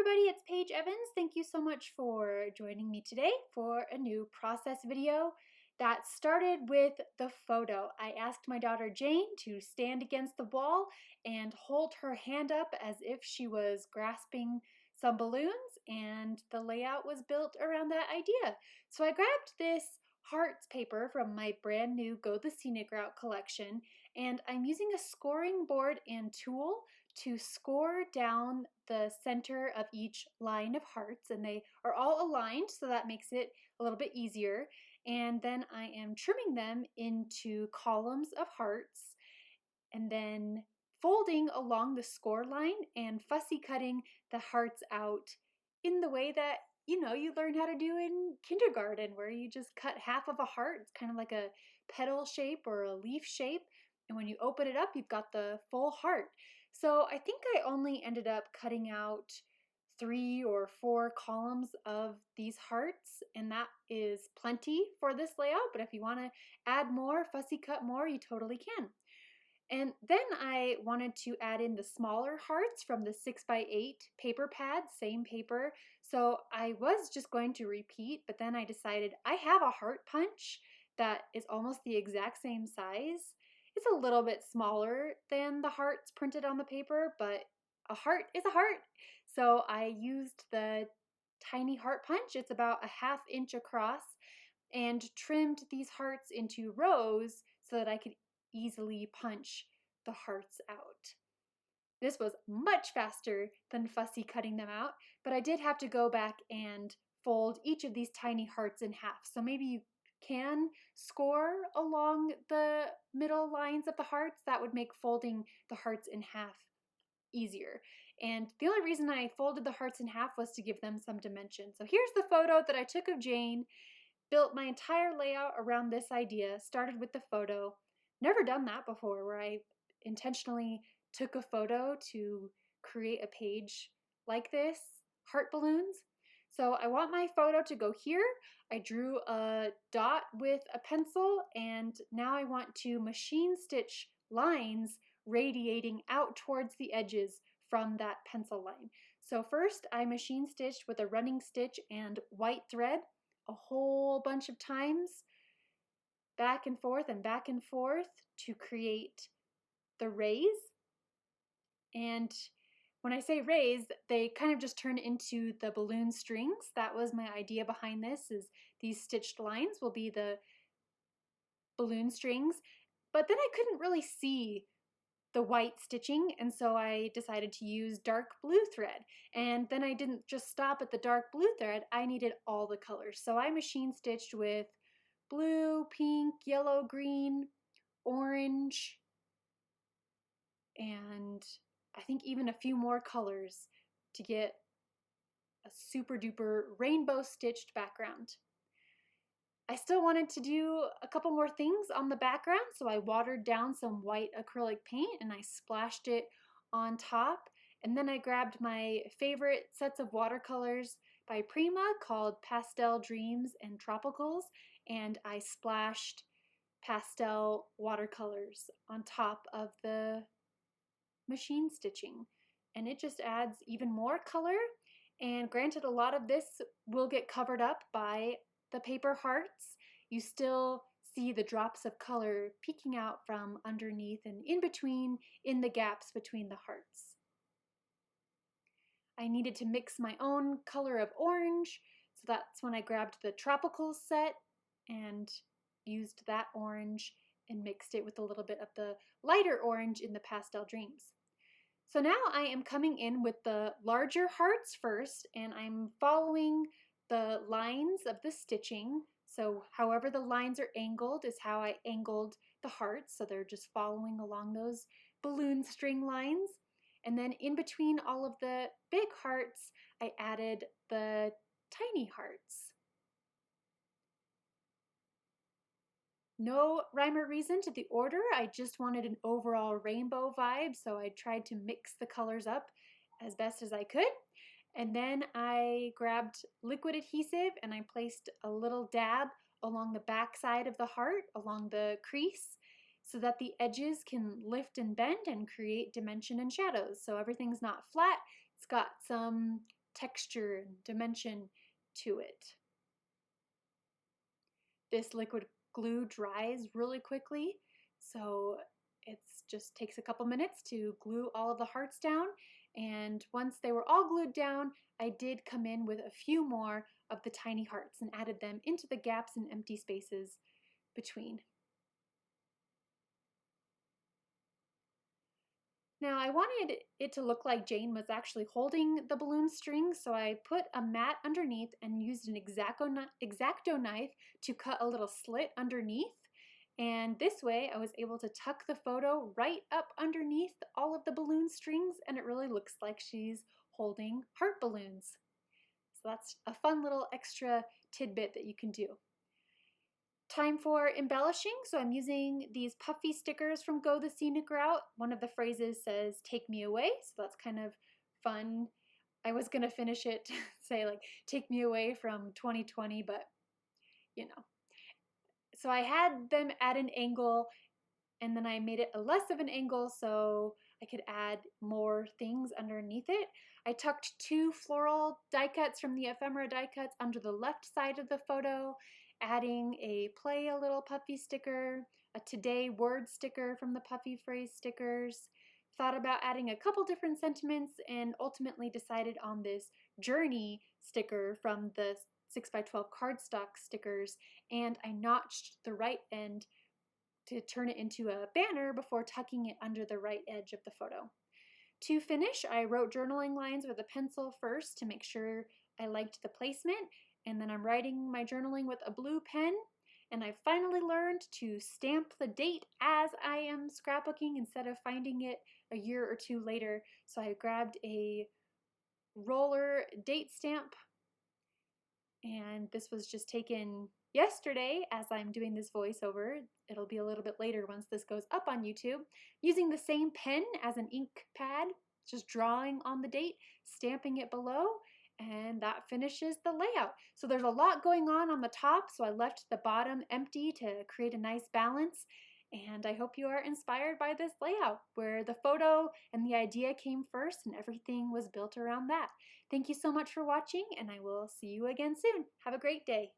everybody, it's Paige Evans. Thank you so much for joining me today for a new process video that started with the photo. I asked my daughter Jane to stand against the wall and hold her hand up as if she was grasping some balloons, and the layout was built around that idea. So I grabbed this hearts paper from my brand new Go the Scenic Route collection, and I'm using a scoring board and tool to score down the center of each line of hearts, and they are all aligned, so that makes it a little bit easier. And then I am trimming them into columns of hearts and then folding along the score line and fussy cutting the hearts out in the way that you learn how to do in kindergarten, where you just cut half of a heart. It's kind of like a petal shape or a leaf shape, and when you open it up, you've got the full heart. So I think I only ended up cutting out 3 or 4 columns of these hearts, and that is plenty for this layout, but if you want to add more, fussy cut more, you totally can. And then I wanted to add in the smaller hearts from the 6x8 paper pad, same paper. So I was just going to repeat, but then I decided I have a heart punch that is almost the exact same size. It's a little bit smaller than the hearts printed on the paper, but a heart is a heart. So I used the tiny heart punch. It's about a 1/2 inch across, and trimmed these hearts into rows so that I could easily punch the hearts out. This was much faster than fussy cutting them out, but I did have to go back and fold each of these tiny hearts in half. So maybe you can score along the middle lines of the hearts. That would make folding the hearts in half easier. And the only reason I folded the hearts in half was to give them some dimension. So here's the photo that I took of Jane. Built my entire layout around this idea, started with the photo. Never done that before, where I intentionally took a photo to create a page like this, heart balloons. So I want my photo to go here. I drew a dot with a pencil, and now I want to machine stitch lines radiating out towards the edges from that pencil line. So first I machine stitched with a running stitch and white thread a whole bunch of times, back and forth to create the rays. And when I say rays, they kind of just turn into the balloon strings. That was my idea behind this, is these stitched lines will be the balloon strings. But then I couldn't really see the white stitching, and so I decided to use dark blue thread. And then I didn't just stop at the dark blue thread, I needed all the colors. So I machine stitched with blue, pink, yellow, green, orange, and I think even a few more colors to get a super duper rainbow stitched background. I still wanted to do a couple more things on the background, so I watered down some white acrylic paint and I splashed it on top. And then I grabbed my favorite sets of watercolors by Prima called Pastel Dreams and Tropicals, and I splashed pastel watercolors on top of the machine stitching. And it just adds even more color. And granted, a lot of this will get covered up by the paper hearts. You still see the drops of color peeking out from underneath and in between, in the gaps between the hearts. I needed to mix my own color of orange, so that's when I grabbed the Tropicals set and used that orange and mixed it with a little bit of the lighter orange in the Pastel Dreams. So now I am coming in with the larger hearts first, and I'm following the lines of the stitching. So however the lines are angled is how I angled the hearts, so they're just following along those balloon string lines. And then in between all of the big hearts, I added the tiny hearts. No rhyme or reason to the order, I just wanted an overall rainbow vibe, so I tried to mix the colors up as best as I could. And then I grabbed liquid adhesive and I placed a little dab along the back side of the heart, along the crease, so that the edges can lift and bend and create dimension and shadows. So everything's not flat, it's got some texture and dimension to it. This liquid glue dries really quickly, so it just takes a couple minutes to glue all of the hearts down. And once they were all glued down, I did come in with a few more of the tiny hearts and added them into the gaps and empty spaces between. Now I wanted it to look like Jane was actually holding the balloon string, so I put a mat underneath and used an X-Acto knife to cut a little slit underneath. And this way I was able to tuck the photo right up underneath all of the balloon strings, and it really looks like she's holding heart balloons. So that's a fun little extra tidbit that you can do. Time for embellishing, so I'm using these puffy stickers from Go the Scenic Route. One of the phrases says, "Take me away," so that's kind of fun. I was gonna finish it, say like, "Take me away from 2020," but you know. So I had them at an angle, and then I made it a less of an angle so I could add more things underneath it. I tucked 2 floral die cuts from the ephemera die cuts under the left side of the photo, adding a Play a Little Puffy sticker, a Today word sticker from the Puffy Phrase stickers. Thought about adding a couple different sentiments and ultimately decided on this Journey sticker from the 6x12 cardstock stickers, and I notched the right end to turn it into a banner before tucking it under the right edge of the photo. To finish, I wrote journaling lines with a pencil first to make sure I liked the placement, and then I'm writing my journaling with a blue pen, and I finally learned to stamp the date as I am scrapbooking instead of finding it a year or two later. So I grabbed a roller date stamp, and this was just taken yesterday as I'm doing this voiceover. It'll be a little bit later once this goes up on YouTube. Using the same pen as an ink pad, just drawing on the date, stamping it below, and that finishes the layout. So there's a lot going on the top, so I left the bottom empty to create a nice balance. And I hope you are inspired by this layout where the photo and the idea came first and everything was built around that. Thank you so much for watching, and I will see you again soon. Have a great day.